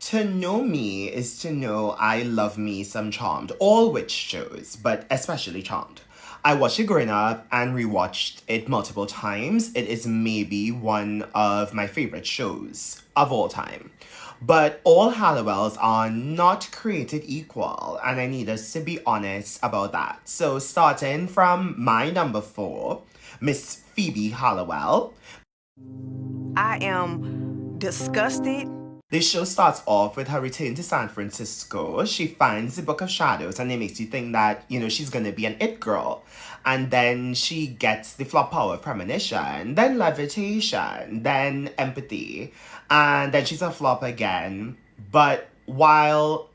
To know me is to know I love me some Charmed. All witch shows, but especially Charmed. I watched it growing up and rewatched it multiple times. It is maybe one of my favorite shows of all time. But all Halliwells are not created equal, and I need us to be honest about that. So, starting from my number 4, Miss Phoebe Halliwell. I am disgusted. This show starts off with her return to San Francisco. She finds the Book of Shadows and it makes you think that, she's gonna be an it girl. And then she gets the flop power of premonition, then levitation, then empathy, and then she's a flop again. But while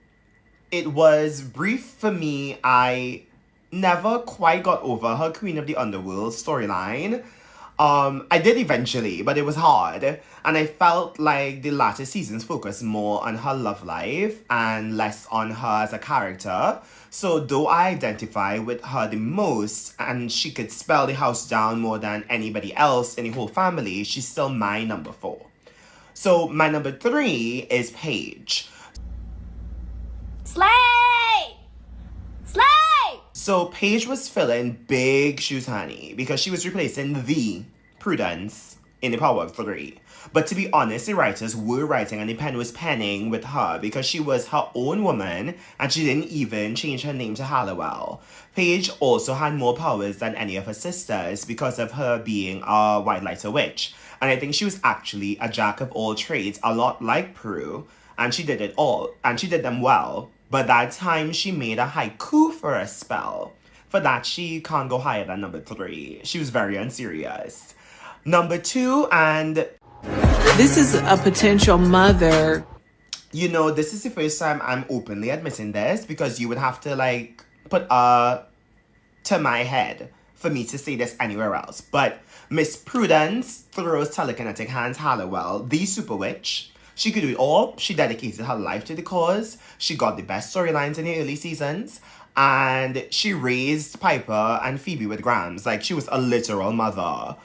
it was brief for me, I never quite got over her Queen of the Underworld storyline. I did eventually, but it was hard. And I felt like the latter seasons focused more on her love life and less on her as a character. So though I identify with her the most and she could spell the house down more than anybody else in the whole family, she's still my number 4. So my number 3 is Paige. Slay! Slay! So Paige was filling big shoes, honey, because she was replacing the Prudence in the Power of 3. But to be honest, the writers were writing and the pen was penning with her because she was her own woman and she didn't even change her name to Halliwell. Paige also had more powers than any of her sisters because of her being a White Lighter witch. And I think she was actually a jack of all trades, a lot like Prue. And she did it all, and she did them well. But that time she made a haiku for a spell. For that, she can't go higher than number 3. She was very unserious. Number 2, and this is a potential mother. This is the first time I'm openly admitting this because you would have to put a to my head for me to say this anywhere else. But Miss Prudence throws telekinetic hands Halliwell, the super witch. She could do it all. She dedicated her life to the cause. She got the best storylines in the early seasons. And she raised Piper and Phoebe with Grams. She was a literal mother.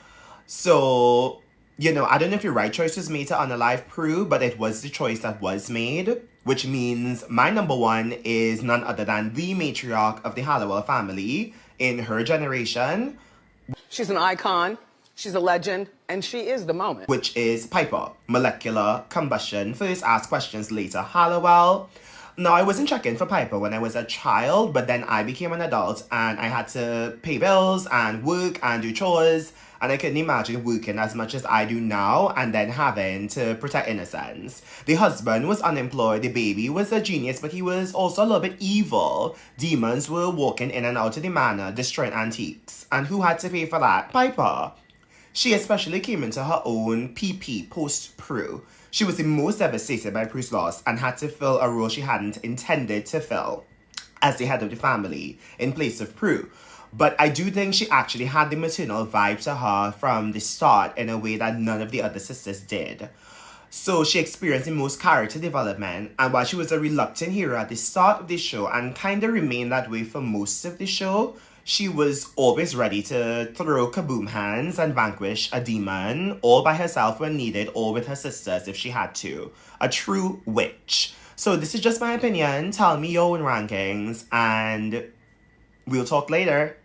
So, I don't know if the right choice was made to unalive Prue, but it was the choice that was made. Which means my number 1 is none other than the matriarch of the Halliwell family in her generation. She's an icon. She's a legend, and she is the moment. Which is Piper. Molecular combustion. First ask questions, later Halliwell. Now, I wasn't checking for Piper when I was a child, but then I became an adult and I had to pay bills and work and do chores. And I couldn't imagine working as much as I do now and then having to protect innocence. The husband was unemployed, the baby was a genius, but he was also a little bit evil. Demons were walking in and out of the manor, destroying antiques. And who had to pay for that? Piper. She especially came into her own PP post-Prue. She was the most devastated by Prue's loss and had to fill a role she hadn't intended to fill as the head of the family in place of Prue. But I do think she actually had the maternal vibe to her from the start in a way that none of the other sisters did. So she experienced the most character development, and while she was a reluctant hero at the start of the show and kind of remained that way for most of the show, she was always ready to throw kaboom hands and vanquish a demon all by herself when needed or with her sisters if she had to. A true witch. So this is just my opinion. Tell me your own rankings and we'll talk later.